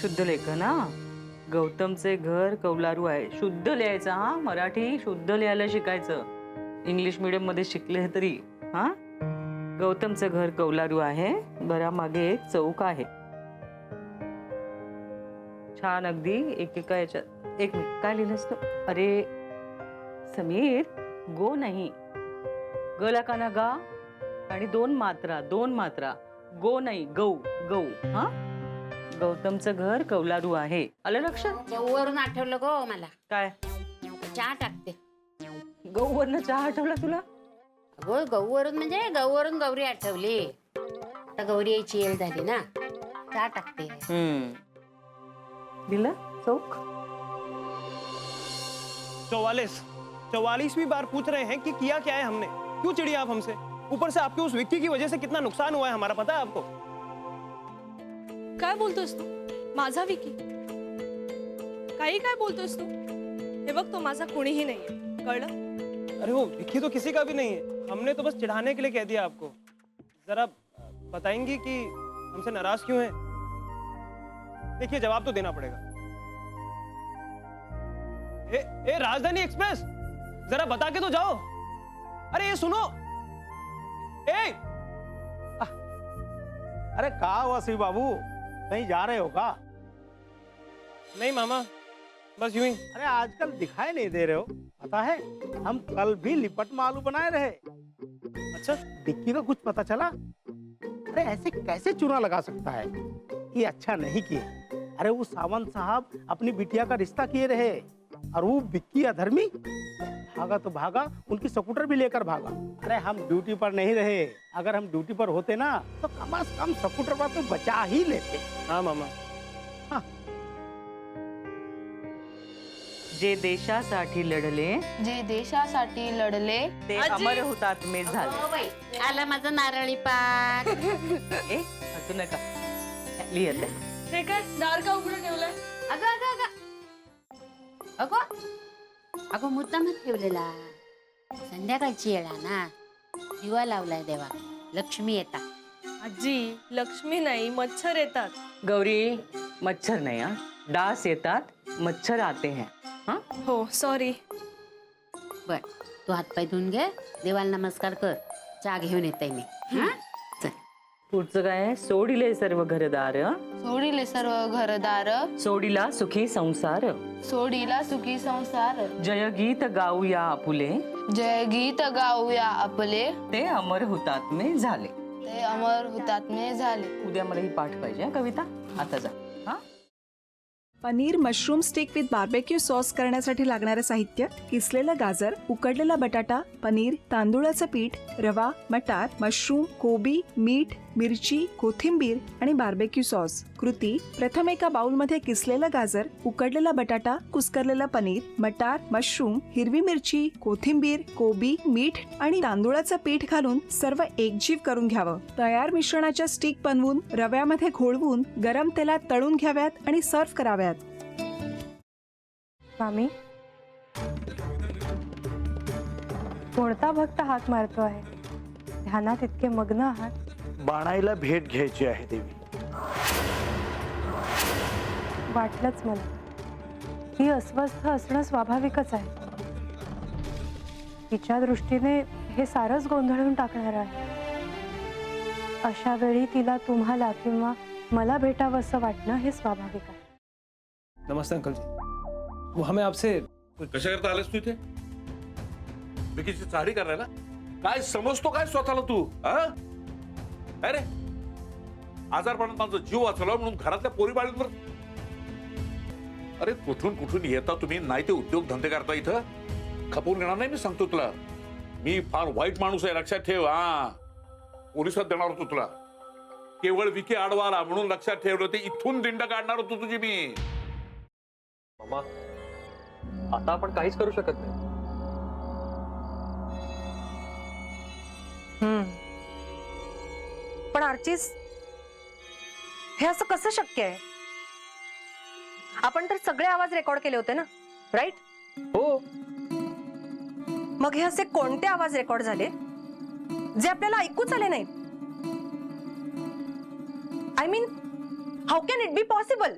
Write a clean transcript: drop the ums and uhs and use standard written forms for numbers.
शुद्ध लेखन ना, गौतमचे घर कौलारू आहे. शुद्ध लिहायचं हा, मराठी शुद्ध लिहायला शिकायचं. इंग्लिश मीडियम मध्ये शिकले तरी हा. गौतमचं घर कौलारू आहे, घरामागे एक चौक आहे. छान अगदी एकेका याच्यात. एक मिनिट, काय लिहिलंस तू? अरे समीर, गो नाही, गला काना गा आणि दोन मात्रा. गो नाही, गौ गौ. हा, गौतमचं घर कौलारू आहे. आलं लक्षात? गहूवरून आठवलं गो मला. काय? चहा टाकते. गहूवरनं चहा आठवला तुला? अगो गहूवरून म्हणजे गहूवरून गौरी आठवली. आता गौरी यायची येळ झाली ना, चहा टाकते. दिलं चौक. 44वीं बार पूछ रहे हैं कि किया क्या है हमने, क्यों चिढ़ी आप हमसे? ऊपर से आपके उस विक्की की वजह से कितना नुकसान हुआ है हमारा, पता है आपको? काय बोलतोस तू? माझा विकी? काही काय बोलतोस तू? हे बघ, तो माझा कोणीही नाहीये, कळलं? अरे वो विक्की तो किसी का भी नहीं है, हमने तो बस चिढ़ाने के लिए कह दिया आपको. जरा बताएंगी कि हमसे नाराज क्यों हैं? देखिए जवाब तो देना पड़ेगा. ए राजधानी एक्सप्रेस, जरा बता के तो जाओ. अरे ये सुनो. ए अरे कहा वसी बाबू, कहीं जा रहे हो का? नहीं मामा, बस यूं ही. अरे आजकल दिखाई नहीं दे रहे हो. पता है, हम कल भी लिपट में आलू बनाए रहे. अच्छा, डिक्की का कुछ पता चला? अरे ऐसे कैसे चूना लगा सकता है? ये अच्छा नहीं किया. अरे वो सावंत साहब अपनी बिटिया का रिश्ता किए रहे, और वो बिक्की अधर्मी भागा तो भागा, उनकी स्कूटर भी लेकर भागा. अरे हम ड्यूटी पर नहीं रहे. अगर हम ड्यूटी पर होते ना, तो कम से कम स्कूटर पर तो बचा ही लेते. हाँ मामा. जे देशासाठी लढले ते अमर हुतात्मे झाले. हो बाई, आला माझा नारळी पाक. ए हसू नका, लिहित आहे. हे काय दार का उघडून ठेवलंय? अगं अगं अगं अगो अगो मुद्दामच ठेवलेला. संध्याकाळची येळा ना, दिवा लावलाय देवा, लक्ष्मी येता. आजी, लक्ष्मी नाही, मच्छर येतात. गौरी, मच्छर नाही हा, डास येतात, मच्छर आते हैं. हा, हो सॉरी. बर, तू हातपाय धुवून घे, देवाला नमस्कार कर, चहा घेऊन येते मी. हा, चल. पुढचं काय? सोडिले सर्व घरदार, सोडिले सर्व घरदार, सोडिला सुखी संसार. सोडीला सुखी संसार. जय गीत गाऊया आपुले, जय गीत गाऊया आपले, ते अमर हुतात्मे झाले. ते अमर हुतात्मे झाले. उद्या मला ही पाठ पाहिजे हा, कविता. आता जा. हा, paneer mushroom stick with barbecue sauce करण्यासाठी लागणारे साहित्य: किसलेलं गाजर, उकडलेला बटाटा, पनीर, तांदूळाचं पीठ, रवा, मटार, मशरूम, कोबी, मीठ, मिरची, कोथिंबीर आणि बार्बेक्यू सॉस. कृती: प्रथम एका बाउलमध्ये किसलेलं गाजर, उकडलेला बटाटा, कुस्करलेलं पनीर, मटार, मशरूम, हिरवी मिरची, कोथिंबीर, कोबी, मीठ आणि तांदूळाचं पीठ घालून सर्व एकजीव करून घ्यावं. तयार मिश्रणाच्या स्टिक बनवून रव्यामध्ये घोळवून गरम तेलात तळून घ्याव्यात आणि सर्व्ह कराव्यात. मामी, कोणता भक्त हाक मारतो आहे? ध्यानात इतके मग्न आहात. बाणाईला भेट घ्यायची आहे देवी. वाटलंच मला. ही अस्वस्थ असणं स्वाभाविकच आहे. तिच्या दृष्टीने हे सारंच गोंधळून टाकणार आहे. अशा वेळी तिला तुम्हाला किंवा मला भेटावं असं वाटणं हे स्वाभाविक आहे. नमस्ते अंकल जी. वो हमें आपसे. कशा करता आलेस तू इथे? विकीची चारी करायला? काय समजतो काय स्वतःला तू? अरे आजारपणात माझा जीव वाचवला म्हणून घरातल्या पोरी बाळींवर. अरे कुठून कुठून येता तुम्ही, नाही ते उद्योग धंदे करता इथं. खपवून घेणार नाही, मी सांगतो तुला. मी फार वाईट माणूस आहे, लक्षात ठेव. हा, पोलिसात देणार होतो तुला. केवळ विकी आडवा आला म्हणून लक्षात ठेवलं, ते इथून दिंड काढणार होतो तुझी मी. मामा, आता आपण काहीच करू शकत नाही. पण आर्चिस, हे असं कसं शक्य आहे? आपण तर सगळे आवाज रेकॉर्ड केले होते ना, राईट? हो. मग हे असे कोणते आवाज रेकॉर्ड झाले जे आपल्याला ऐकूच आले नाहीत? I mean, how can it be possible?